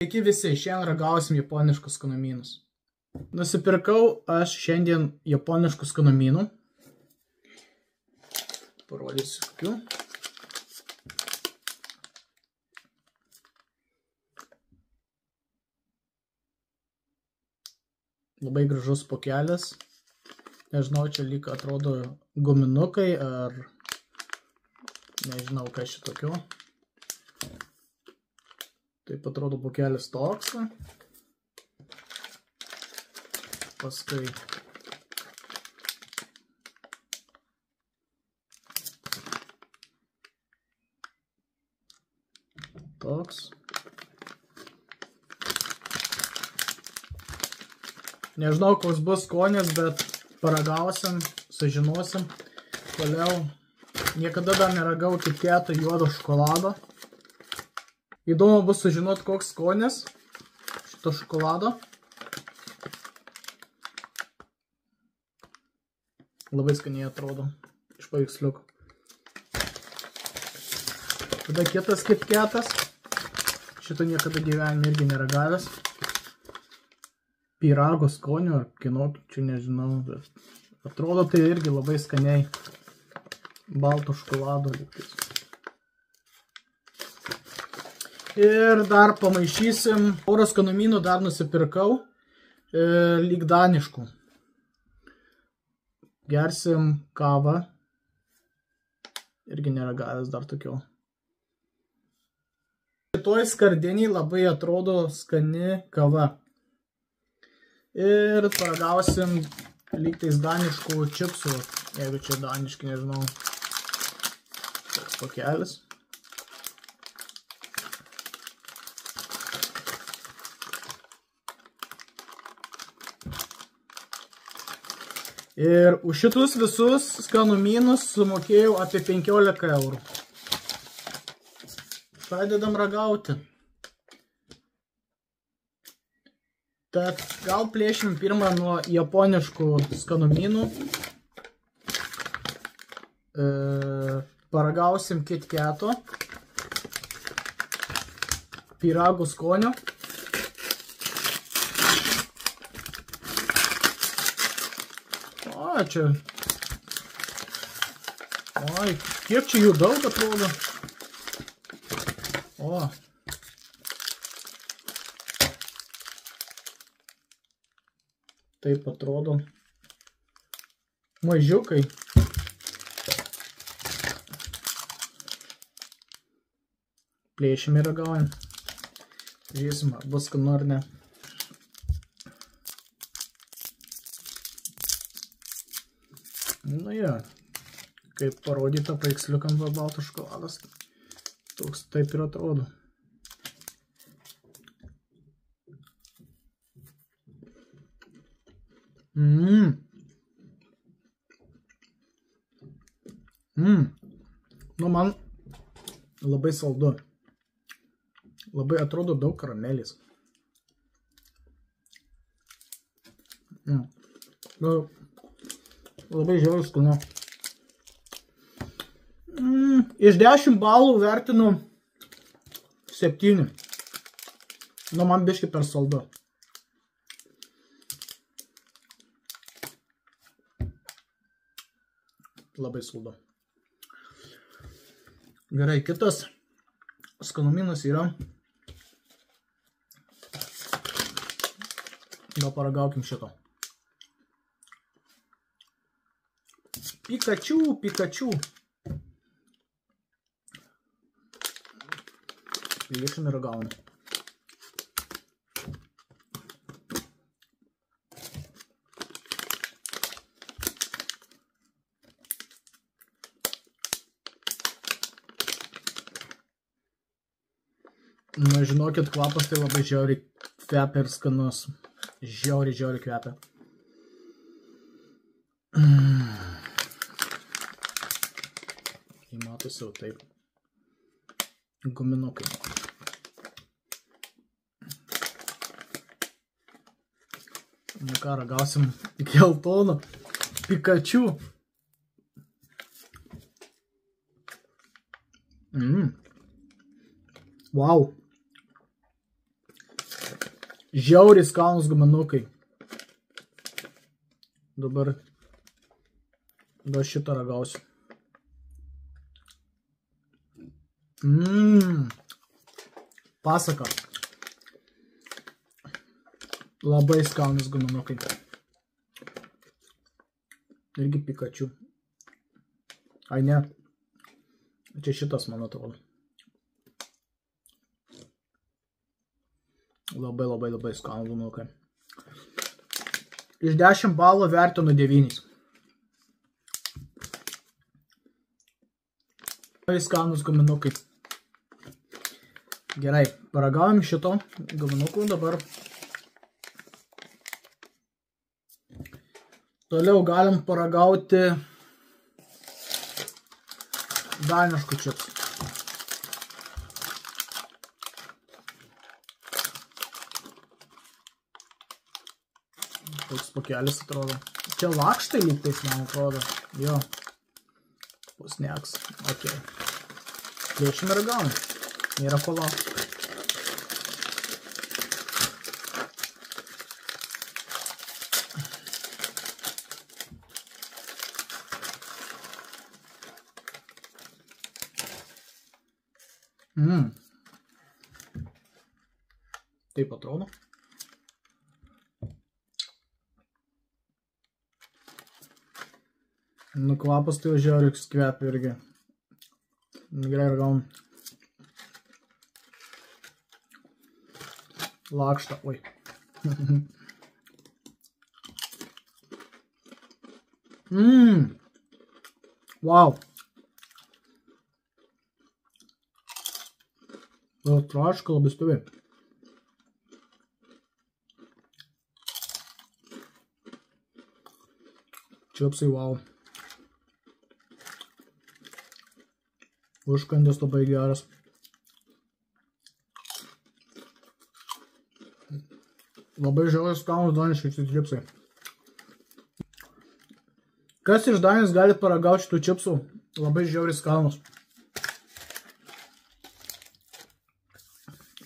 Sveiki visi, šiandien ragausim japoniškus skanumynus. Nusipirkau aš šiandien japoniškų skanumynų. Parodysiu kokių. Labai gražus pokelis. Nežinau, čia lyg atrodo guminukai ar nežinau, kas čia tokio. Taip atrodo pokelis toks. Paskui toks. Nežinau, koks bus skonis, bet paragausim, sužinosim. Toliau niekada dar neragau KitKato juodo šokolado. Įdomu bus sužinoti, koks skonis šito šokolado. Labai skaniai atrodo iš paveiksliuko. Tada kitas KitKatas. Šito niekada gyvenime irgi neragavęs. Pyrago skonio ar kinokio, čia nežinau, bet atrodo tai irgi labai skaniai. Balto šokolado lygtais. Ir dar pamaišysim. Porą skanumynų dar nusipirkau lyg daniškų. Gersim kavą. Irgi neragavęs dar tokio. Šitoj skardiniai labai atrodo skani kava. Ir paragausim lygtais daniškų čipsų. Jeigu čia daniški, nežinau. Toks pakelis. Ir už šitus visus skanumynus sumokėjau apie 15 eurų. Pradedam ragauti. Tad gal plėšim pirmą nuo japoniškų skanumynų. Paragausim KitKato. Pyragų skonio. O, čia. Oi, kiek čia jų daug atrodo. O. Taip atrodo. Mažiukai. Plėšim ir ragaujam. Žiūrėsim, ar bus skanu ar ne. Nu jo, kaip parodyta paveiksliukam baltas šokoladas. Toks taip ir atrodo. Nu man labai saldu. Labai atrodo daug karamelės. Labai žiauriai skanu. Iš 10 balų vertinu 7. Nu, man biški per saldu. Labai saldu. Gerai, kitas skanumynas yra. Gal paragaukim šito. Pikachu. Plėšim ir ragaujam. Na, žinokit, kvapas tai labai žiauriai kvepia ir skanus. Žiauriai kvepia. Matosi jau taip. Guminukai. Na ką, ragausim geltono Pikachu. Wow. Žiauriai skanūs gaminukai. Dabar šitą ragausiu. Pasaka. Labai skanūs gaminukai. Irgi Pikachu. Ai ne. Čia šitas, man atrodo. Labai skanūs gaminukai. Iš 10 balų vertinu 9. Labai skanūs gaminukai. Gerai, paragaujam šito gaminukų dabar. Toliau galim paragauti daniškų čipsų. Toks pakelis atrodo. Čia lakštai lygtais, man atrodo. Jo. Pusneks. Ok. Plėšim ir ragaujam. Nėra ko laukti. Taip atrodo. Nu, kvapas tai žiauriai kvepia irgi. Gerai ragaujam. Lakštą, oi. Wow. Traška labai stovi. Čipsai, wow. Užkandis labai geras. Labai žiauriai skanūs daniški čipsai. Kas iš Danijos galit paragauti šitų čipsų? Labai žiauriai skanūs.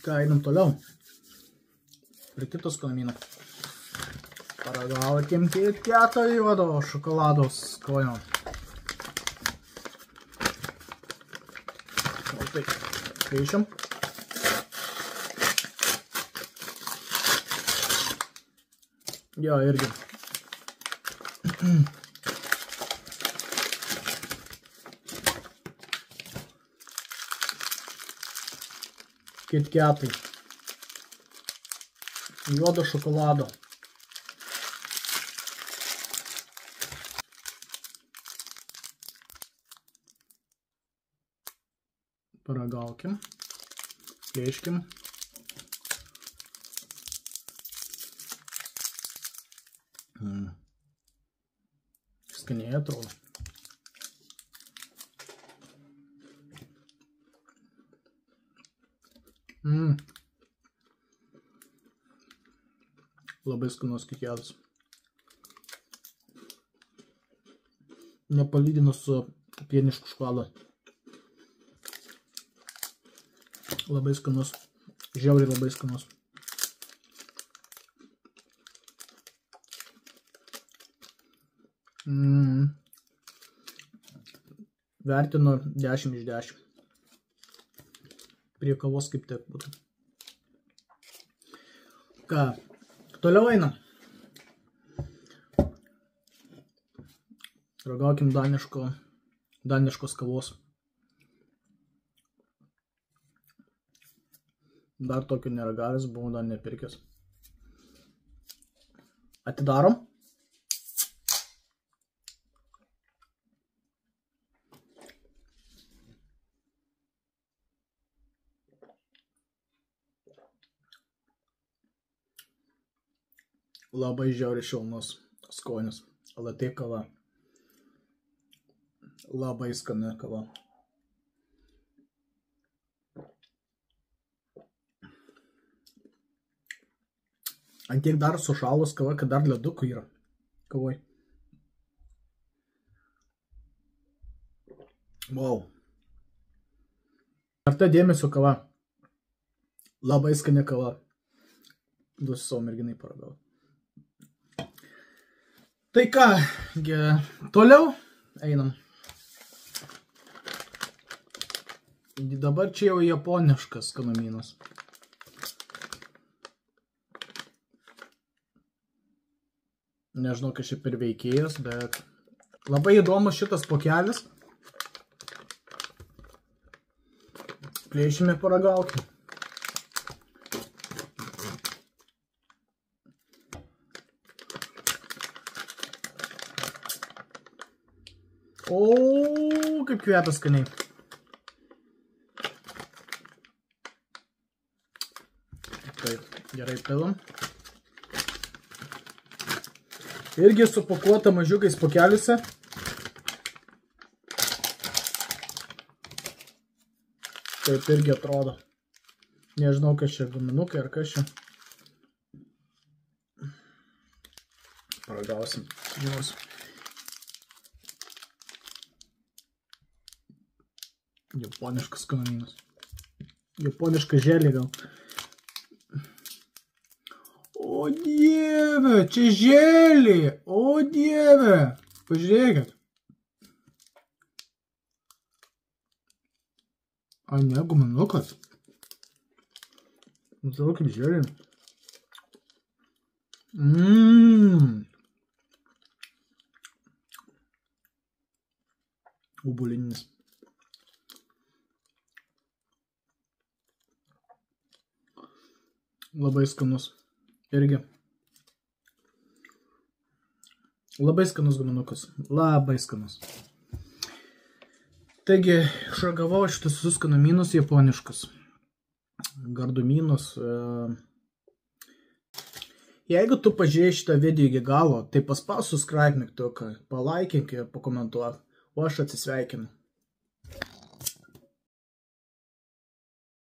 Ką, einam toliau. Prie kito skanumyno. Paragaukim KitKato juodo šokolado skonio. O taip, keičiam. Jo, irgi. KitKatai. Juodo šokolado. Paragaukim. Plėškim. Skaniai atrodo. Labai skanus KitKatas. Nepalyginus su pienišku šokolaду. Labai skanus. Žiauriai labai skanus. Vertinu 10 iš 10. Prie kavos kaip tiek būtų. Ką, toliau einam. Ragaukim daniškos kavos. Dar tokio neragavęs, buvau dar nepirkęs. Atidarom. Labai žiauriai šilnus skonis. Latte kava. Labai skani kava. Ant tiek dar sušalus kava, kad dar ledukų yra kavoj. Wow. Verta dėmesio kava. Labai skani kava. Duosiu savo merginai paragauti. Tai ką, toliau einam. Dabar čia jau japoniškas skanumynas. Nežinau, kas čia per veikėjas, bet labai įdomus šitas pokelis. Plėšime paragauti. O, kaip kvepia skaniai. Taip, gerai pilam. Irgi supakuota mažiukais pokeliuose. Taip irgi atrodo. Nežinau, kas čia guminukai ar kas čia. Paragausim. Žiūrėsim. Japoniškas skanumynas. Japoniška želė gal. O dieve, čia želė. O dieve. Pažiūrėkit. A ne, guminukas. Matau kaip želė. Obuolinis. Labai skanus. Irgi. Labai skanus guminukas. Labai skanus. Taigi, išragavau šitus visus skanumynus japoniškus. Gardumynus. Jeigu tu pažiūrėjai šitą video iki galo, tai paspaus subscribe mygtuką, palaikink ir pakomentuok. O aš atsisveikinu.